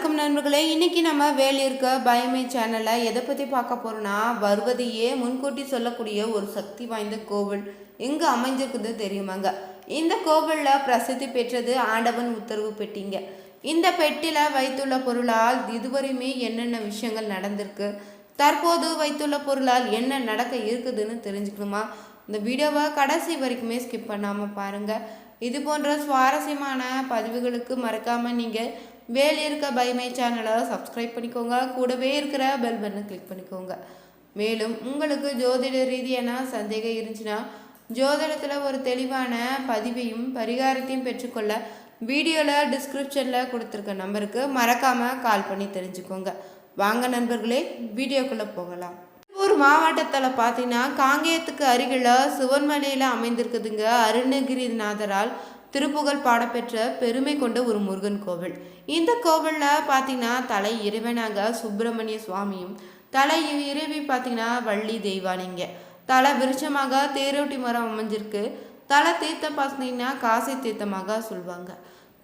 வணக்கம் நண்பர்களே. இன்னைக்கு நம்ம வேலியிருக்க பயமே சேனலை எதை பற்றி பார்க்க போகிறோன்னா, வருவதையே முன்கூட்டி சொல்லக்கூடிய ஒரு சக்தி வாய்ந்த கோவில் எங்கே அமைஞ்சிருக்குது தெரியுமாங்க? இந்த கோவிலில் பிரசித்தி பெற்றது ஆண்டவன் உத்தரவு பெட்டிங்க. இந்த பெட்டியில் வைத்துள்ள பொருளால் இதுவரையுமே என்னென்ன விஷயங்கள் நடந்திருக்கு, தற்போது வைத்துள்ள பொருளால் என்ன நடக்க இருக்குதுன்னு தெரிஞ்சுக்கணுமா? இந்த வீடியோவை கடைசி வரைக்குமே ஸ்கிப் பண்ணாமல் பாருங்கள். இது போன்ற சுவாரஸ்யமான பதிவுகளுக்கு மறக்காமல் நீங்கள் வேலியிருக்க பயமே சேனலை சப்ஸ்கிரைப் பண்ணிக்கோங்க. கூடவே இருக்கிற பெல் பட்டனை கிளிக் பண்ணிக்கோங்க. மேலும் உங்களுக்கு ஜோதிட ரீதியான சந்தேகம் இருந்துச்சுன்னா, ஜோதிடத்தில் ஒரு தெளிவான பதிவையும் பரிகாரத்தையும் பெற்றுக்கொள்ள வீடியோவில் டிஸ்கிரிப்ஷனில் கொடுத்துருக்க நம்பருக்கு மறக்காமல் கால் பண்ணி தெரிஞ்சுக்கோங்க. வாங்க நண்பர்களே, வீடியோக்குள்ளே போகலாம். ஒரு மாவட்டத்தில் பார்த்தீங்கன்னா, காங்கேயத்துக்கு அருகில் சிவன்மலையில் அமைந்திருக்குதுங்க அருணகிரிநாதரால் திருப்புகழ் பாடப்பெற்ற பெருமை கொண்ட ஒரு முருகன் கோவில். இந்த கோவிலில் பார்த்தீங்கன்னா, தலை இறைவனாக சுப்பிரமணிய சுவாமியும், தலை இறைவி பார்த்தீங்கன்னா வள்ளி தெய்வானிங்க. தலை விருட்சமாக தேரோட்டி மரம் அமைஞ்சிருக்கு. தலை தீர்த்தம் பார்த்தீங்கன்னா காசி தீர்த்தமாக சொல்லுவாங்க.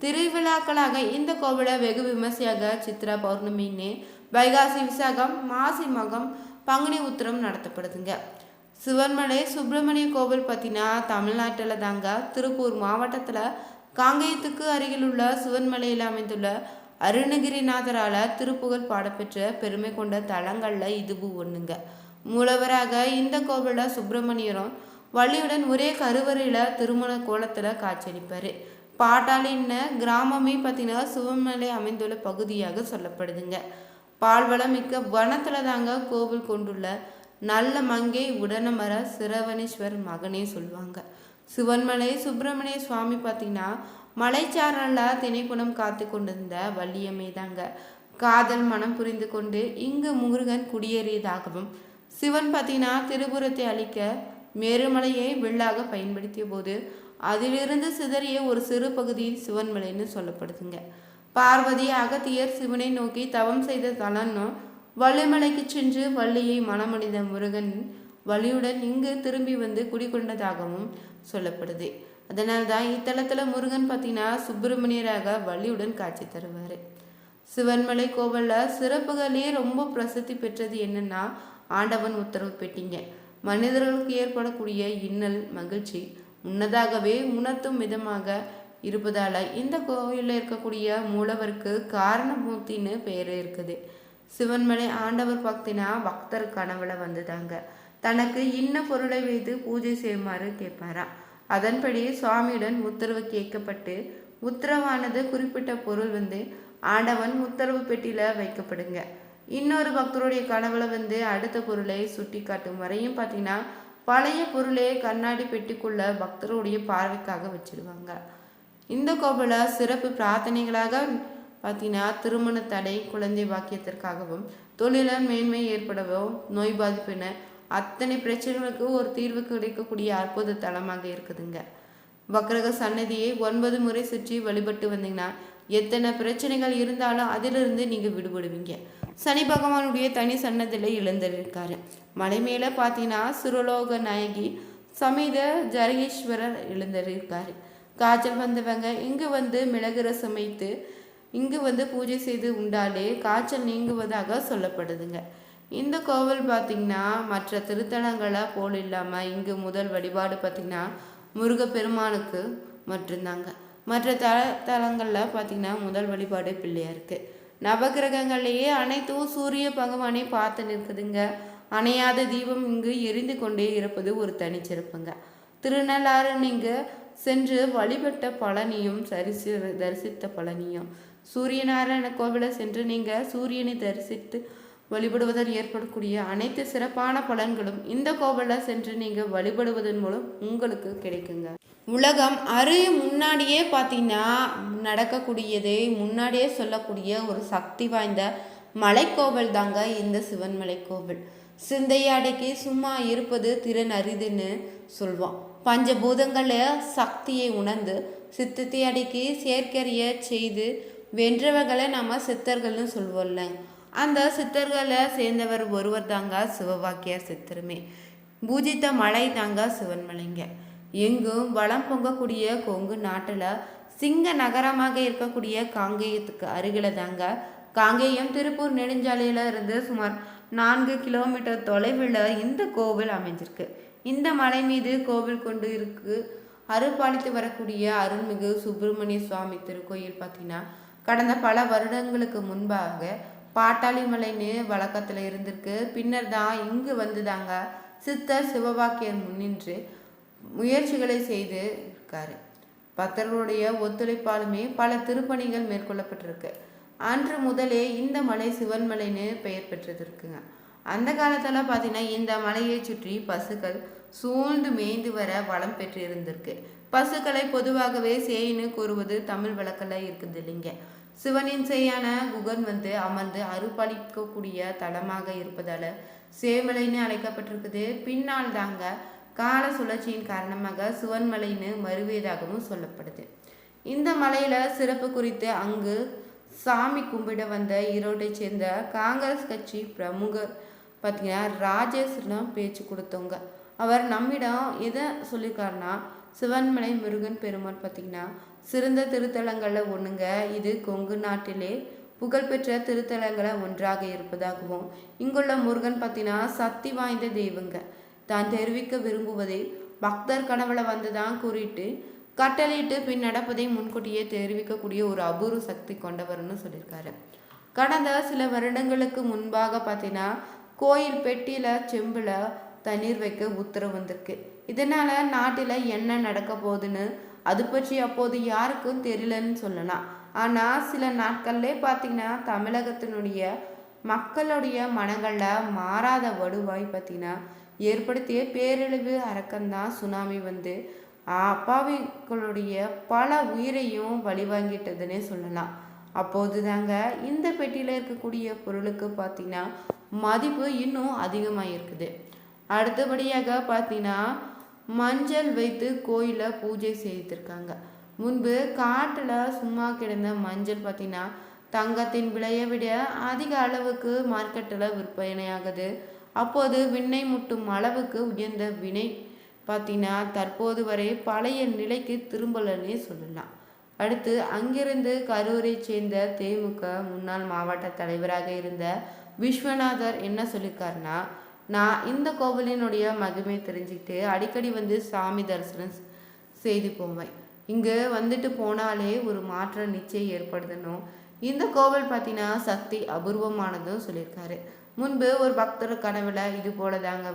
திருவிழாக்களாக இந்த கோவிலை வெகு விமர்சையாக சித்ரா பௌர்ணமின்னு, வைகாசி விசாகம், மாசி மகம், பங்குனி உத்திரம் நடத்தப்படுதுங்க. சிவன்மலை சுப்பிரமணிய கோவில் பார்த்தீங்கன்னா தமிழ்நாட்டில் தாங்க திருப்பூர் மாவட்டத்தில் காங்கேயத்துக்கு அருகில் உள்ள சிவன்மலையில் அமைந்துள்ள அருணகிரிநாதரால் திருப்புகழ் பாடப்பெற்ற பெருமை கொண்ட தலங்களில் இதுவும் ஒன்றுங்க. மூலவராக இந்த கோவிலில் சுப்பிரமணியரும் வள்ளியுடன் ஒரே கருவறையில் திருமண கோலத்தில் காட்சியளிப்பார். பாட்டாளின்னு கிராமமே பார்த்தீங்கன்னா சிவன்மலை அமைந்துள்ள பகுதியாக சொல்லப்படுதுங்க. பால்வளம் மிக்க வனத்தில் தாங்க கோவில் கொண்டுள்ள நல்ல மங்கை உடனமர சிரவணேஸ்வர் மகனே சொல்லுவாங்க. சிவன்மலை சுப்பிரமணிய சுவாமி பார்த்தீங்கன்னா மலைச்சாரலில் திணைக்குணம் காத்து கொண்டிருந்த வள்ளியம்மை தாங்க. காதல் மனம் புரிந்து கொண்டு இங்கு முருகன் குடியேறியதாகவும், சிவன் பார்த்தீங்கன்னா திருபுரத்தை அழிக்க மேருமலையை வில்லாக பயன்படுத்திய போது அதிலிருந்து சிதறிய ஒரு சிறு பகுதி சிவன்மலைன்னு சொல்லப்படுதுங்க. பார்வதி அகத்தியர் சிவனை நோக்கி தவம் செய்த தலன்னு வள்ளிமலைக்கு சென்று வள்ளியை மனமடைந்த முருகன் வள்ளியுடன் இங்கு திரும்பி வந்து குடிகொண்டதாகவும் சொல்லப்படுது. அதனால தான் இத்தலத்தில் முருகன் பார்த்தீங்கன்னா சுப்பிரமணியராக வள்ளியுடன் காட்சி தருவார். சிவன்மலை கோவிலில் சிறப்புகளே ரொம்ப பிரசித்தி பெற்றது என்னன்னா, ஆண்டவன் உத்தரவு பெட்டிங்க. மனிதர்களுக்கு ஏற்படக்கூடிய இன்னல் மகிழ்ச்சி முன்னதாகவே உணர்த்தும் விதமாக இருப்பதால் இந்த கோவிலில் இருக்கக்கூடிய மூலவருக்கு காரணமூர்த்தின்னு பெயர் இருக்குது. சிவன்மலை ஆண்டவர் பார்த்தீங்கன்னா பக்தர் கனவுல வந்துதாங்க தனக்கு இன்ன பொருளை வைத்து பூஜை செய்யுமாறு கேட்பாரா. அதன்படி சுவாமியுடன் உத்தரவு கேட்கப்பட்டு உத்தரவானது குறிப்பிட்ட பொருள் ஆண்டவன் உத்தரவு பெட்டியில வைக்கப்படுங்க. இன்னொரு பக்தருடைய கனவுல அடுத்த பொருளை சுட்டி காட்டும் வரையும் பார்த்தீங்கன்னா பழைய பொருளை கண்ணாடி பெட்டிக்குள்ள பக்தருடைய பார்வைக்காக வச்சிருவாங்க. இந்த கோவில சிறப்பு பிரார்த்தனைகளாக பார்த்தீங்கன்னா திருமண தடை, குழந்தை பாக்கியத்திற்காகவும், தொழில மேன்மை ஏற்படவோ, நோய் பாதிப்பின அத்தனை பிரச்சனைகளுக்கு ஒரு தீர்வு கிடைக்கக்கூடிய அற்புத தலமாக இருக்குதுங்க. வக்ரக சன்னதியை 9 முறை சுற்றி வழிபட்டு வந்தீங்கன்னா எத்தனை பிரச்சனைகள் இருந்தாலும் அதிலிருந்து நீங்கள் விடுபடுவீங்க. சனி பகவானுடைய தனி சன்னதியில் எழுந்திருக்காரு. மலை மேலே பார்த்தீங்கன்னா சுரலோக நாயகி சமேத ஜரகேஸ்வரர் எழுந்திருக்காரு. காய்ச்சல் வந்தவங்க இங்கு மிளகு ரசம் வைத்து இங்கு பூஜை செய்து உண்டாலே காய்ச்சல் நீங்குவதாக சொல்லப்படுதுங்க. இந்த கோவில் பார்த்திங்கன்னா மற்ற திருத்தலங்களை போல் இல்லாமல் இங்கு முதல் வழிபாடு பார்த்திங்கன்னா முருகப்பெருமானுக்கு மட்டும்தாங்க. மற்ற தலங்களில் பார்த்திங்கன்னா முதல் வழிபாடு பிள்ளையாருக்கு. நவகிரகங்கள்லேயே அனைத்தும் சூரிய பகவானை பார்த்து நிற்குதுங்க. அணையாத தீபம் இங்கு எரிந்து கொண்டே இருப்பது ஒரு தனிச்சிறப்புங்க. திருநள்ளாறு நீங்கள் சென்று வழிபட்ட பழனியும் தரிசித்த பழனியும், சூரியநாராயண கோவிலை சென்று நீங்கள் சூரியனை தரிசித்து வழிபடுவதால் ஏற்படக்கூடிய அனைத்து சிறப்பான பலன்களும் இந்த கோவிலில் சென்று நீங்கள் வழிபடுவதன் மூலம் உங்களுக்கு கிடைக்குங்க. உலகம் முன்னாடியே பார்த்தீங்கன்னா நடக்கக்கூடியதை முன்னாடியே சொல்லக்கூடிய ஒரு சக்தி வாய்ந்த மலைக்கோவில் தாங்க இந்த சிவன்மலை கோவில். சிந்தையை அடக்கி சும்மா இருப்பது திறன் அரிதுன்னு சொல்வோம். பஞ்சபூதங்கள சக்தியை உணர்ந்து சித்தத்தை அடக்கி செயற்கரிய செய்து வென்றவர்களை நம்ம சித்தர்கள்னு சொல்வோம்ல. அந்த சித்தர்களை சேர்ந்தவர் ஒருவர் தாங்க சிவவாக்கியார் சித்தருமே. பூஜித்த மலை தாங்க சிவன்மலைங்க. எங்கும் வளம் பொங்கக்கூடிய கொங்கு நாட்டில் சிங்க நகரமாக இருக்கக்கூடிய காங்கேயத்துக்கு அருகில் தாங்க காங்கேயம் திருப்பூர் நெடுஞ்சாலையில இருந்து சுமார் 4 கிலோமீட்டர் தொலைவில் இந்த கோவில் அமைஞ்சிருக்கு. இந்த மலை மீது கோவில் கொண்டு இருக்கு அருள்பாலித்து வரக்கூடிய அருள்மிகு சுப்பிரமணிய சுவாமி திருக்கோயில் பார்த்தீங்கன்னா கடந்த பல வருடங்களுக்கு முன்பாக பாட்டாளி மலைன்னு வழக்கத்தில் இருந்திருக்கு. பின்னர் தான் இங்கு வந்துதாங்க சித்தர் சிவபாக்கியர் முன்னின்று முயற்சிகளை செய்து இருக்காரு. பக்தர்களுடைய ஒத்துழைப்பாலுமே பல திருப்பணிகள் மேற்கொள்ளப்பட்டிருக்கு. அன்று முதலே இந்த மலை சிவன்மலைன்னு பெயர் பெற்றது இருக்குங்க. அந்த காலத்தில் பார்த்தீங்கன்னா இந்த மலையை சுற்றி பசுக்கள் சூழ்ந்து மேய்ந்து வர வளம் பெற்று இருந்திருக்கு. பசுக்களை பொதுவாகவே சேயின்னு கூறுவது தமிழ் வழக்கில் இருக்குது இல்லைங்க. சிவனின் சேயான குகன் அமர்ந்து அருள்பாலிக்கக்கூடிய தலமாக இருப்பதால சேமலைன்னு அழைக்கப்பட்டிருக்குது. பின்னால் தாங்க கால சுழற்சியின் காரணமாக சிவன்மலைன்னு மறுவியதாகவும் சொல்லப்படுது. இந்த மலையில சிறப்பு குறித்து அங்கு சாமி கும்பிட வந்த ஈரோட்டை சேர்ந்த காங்கிரஸ் கட்சி பிரமுகர் பார்த்தீங்கன்னா ராஜேஸ்வரம் பேச்சு கொடுத்தவங்க. அவர் நம்மிடம் எதை சொல்லியிருக்காருன்னா, சிவன்மலை முருகன் பெருமான் பார்த்தீங்கன்னா சிறந்த திருத்தலங்களில் ஒன்றுங்க. இது கொங்கு நாட்டிலே புகழ்பெற்ற திருத்தலங்களில் ஒன்றாக இருப்பதாகவும் இங்குள்ள முருகன் பார்த்தீங்கன்னா சக்தி வாய்ந்த தெய்வங்க. தான் தெரிவிக்க விரும்புவதை பக்தர் கனவுல வந்துதான் கூறிட்டு கட்டளையிட்டு பின் நடப்பதை முன்கூட்டியே தெரிவிக்கக்கூடிய ஒரு அபூர்வ சக்தி கொண்டவர்னு சொல்லியிருக்காரு. கடந்த சில வருடங்களுக்கு முன்பாக பார்த்தீங்கன்னா கோயில் பெட்டியில செம்புல தண்ணீர் வைக்க உத்தரவு வந்திருக்கு. இதனால நாட்டில் என்ன நடக்க போகுதுன்னு அது பற்றி அப்போது யாருக்கும் தெரியலன்னு சொல்லலாம். ஆனால் சில நாட்கள்லே பார்த்தீங்கன்னா தமிழகத்தினுடைய மக்களுடைய மனங்களில் மாறாத வடுவாய் பார்த்தீங்கன்னா ஏற்படுத்திய பேரழிவு அரக்கந்தான் சுனாமி அப்பாவிகளுடைய பல உயிரையும் வழிவாங்கிட்டதுன்னே சொல்லலாம். அப்போது தாங்க இந்த பெட்டியில் இருக்கக்கூடிய பொருளுக்கு பார்த்தீங்கன்னா மதிப்பு இன்னும் அதிகமாக இருக்குது. அடுத்தபடியாக பார்த்தீங்கன்னா மஞ்சள் வைத்து கோயிலில் பூஜை செய்திருக்காங்க. முன்பு காட்டில் சும்மா கிடந்த மஞ்சள் பார்த்தீங்கன்னா தங்கத்தின் விலையை விட அதிக அளவுக்கு மார்க்கெட்டில் விற்பனையாகுது. அப்போது விண்ணை முட்டும் அளவுக்கு உயர்ந்த வினை பார்த்தீங்கன்னா தற்போது வரை பழைய நிலைக்கு திரும்பலன்னே சொல்லலாம். அடுத்து அங்கிருந்து கரூரை சேர்ந்த தேமுக முன்னாள் மாவட்ட தலைவராக இருந்த விஸ்வநாதர் என்ன சொல்லியிருக்காருன்னா, நான் இந்த கோவிலினுடைய மகிமை தெரிஞ்சுக்கிட்டு அடிக்கடி சாமி தரிசனம் செய்து போவேன். இங்கே வந்துட்டு போனாலே ஒரு மாற்றம் நிச்சயம் ஏற்படுதணும். இந்த கோவில் பார்த்தீங்கன்னா சக்தி அபூர்வமானதும் சொல்லியிருக்காரு. முன்பு ஒரு பக்தர் கனவுல இது போல தாங்க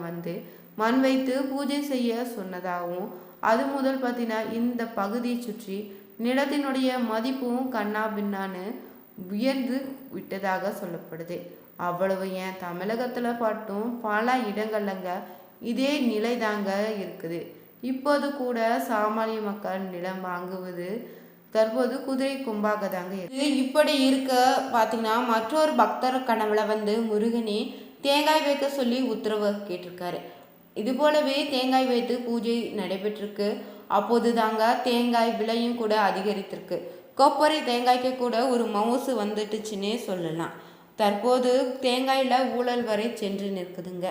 மண் வைத்து பூஜை செய்ய சொன்னதாகவும் அது முதல் பார்த்தீங்கன்னா இந்த பகுதியை சுற்றி நிலத்தினுடைய மதிப்பும் கண்ணா பின்னான்னு உயர்ந்து விட்டதாக சொல்லப்படுது. அவ்வளவு ஏன் தமிழகத்தில் பாட்டும் பல இடங்கள்லங்க இதே நிலை தாங்க இருக்குது. இப்போது கூட சாமானிய மக்கள் நிலம் வாங்குவது தற்போது குதிரை கொம்பாக தாங்க இருக்கு. இப்படி இருக்க பார்த்தீங்கன்னா மற்றொரு பக்தர் கனவுல முருகனே தேங்காய் வைக்க சொல்லி உத்தரவு கேட்டிருக்காரு. இது போலவே தேங்காய் வைத்து பூஜை நடைபெற்றிருக்கு. அப்போது தாங்க தேங்காய் விலையும் கூட அதிகரித்திருக்கு. கொப்பரை தேங்காய்க்கு கூட ஒரு மவுசு வந்துட்டுச்சுன்னே சொல்லலாம். தற்போது தேங்காயில் ஊழல் வரை சென்று நிற்குதுங்க.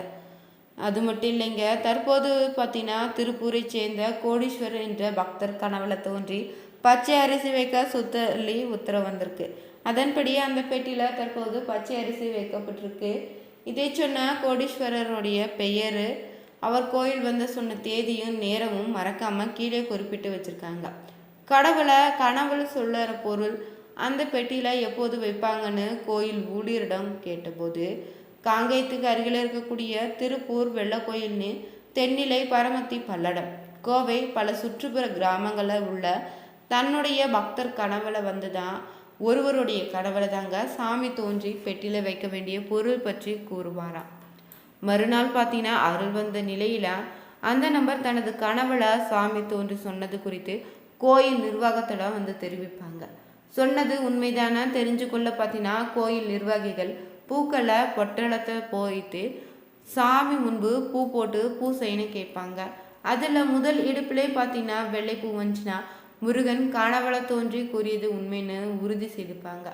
அது மட்டும் இல்லைங்க, தற்போது பார்த்தீங்கன்னா திருப்பூரை சேர்ந்த கோடீஸ்வரர் என்ற பக்தர் கனவுல தோன்றி பச்சை அரிசி வைக்க சொல்லி உத்தரவு வந்திருக்கு. அதன்படி அந்த பெட்டியில் தற்போது பச்சை அரிசி வைக்கப்பட்டிருக்கு. இதை சொன்ன கோடீஸ்வரருடைய பெயர், அவர் கோயில் சொன்ன தேதியும் நேரமும் மறக்காமல் கீழே குறிப்பிட்டு வச்சுருக்காங்க. கடவுளை கனவுல சொல்லுற பொருள் அந்த பெட்டியில் எப்போது வைப்பாங்கன்னு கோயில் ஊழியரிடம் கேட்டபோது, காங்கேயத்துக்கு அருகில் இருக்கக்கூடிய திருப்பூர் வெள்ளக்கோயில்னு தென்னிலை பரமத்தி பல்லடம் கோவை பல சுற்றுப்புற கிராமங்களில் உள்ள தன்னுடைய பக்தர் கனவுல தான் ஒருவருடைய கனவுல தாங்க சாமி தோன்றி பெட்டியில் வைக்க வேண்டிய பொருள் பற்றி கூறுவாராம். மறுநாள் பார்த்தீங்கன்னா அருள் வந்த நிலையில அந்த நபர் தனது கனவுல சாமி தோன்றி சொன்னது குறித்து கோயில் நிர்வாகத்தில் தெரிவிப்பாங்க. சொன்னது உண்மைதானா தெரிஞ்சு கொள்ள பார்த்தீங்கன்னா கோயில் நிர்வாகிகள் பூக்களை பொட்டலத்தை போயிட்டு சாமி முன்பு பூ போட்டு பூசைன்னு கேட்பாங்க. அதில் முதல் இடுப்பிலே பார்த்தீங்கன்னா வெள்ளை பூ வந்துச்சுன்னா முருகன் கனவுல தோன்றி கூறியது உண்மைன்னு உறுதி செய்திருப்பாங்க.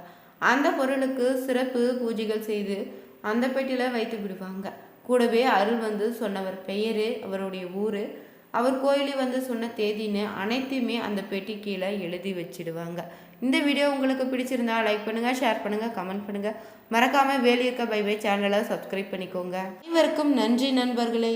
அந்த பொருளுக்கு சிறப்பு பூஜைகள் செய்து அந்த பெட்டியில் வைத்து விடுவாங்க. கூடவே அருள் சொன்னவர் பெயர், அவருடைய ஊர், அவர் கோயிலில் சொன்ன தேதின்னு அனைத்தையுமே அந்த பெட்டி கீழே எழுதி வச்சிடுவாங்க. இந்த வீடியோ உங்களுக்கு பிடிச்சிருந்தா லைக் பண்ணுங்கள், ஷேர் பண்ணுங்கள், கமெண்ட் பண்ணுங்கள். மறக்காமல் வேலியிருக்க பை பை சேனலை சப்ஸ்கிரைப் பண்ணிக்கோங்க. அனைவருக்கும் நன்றி நண்பர்களே.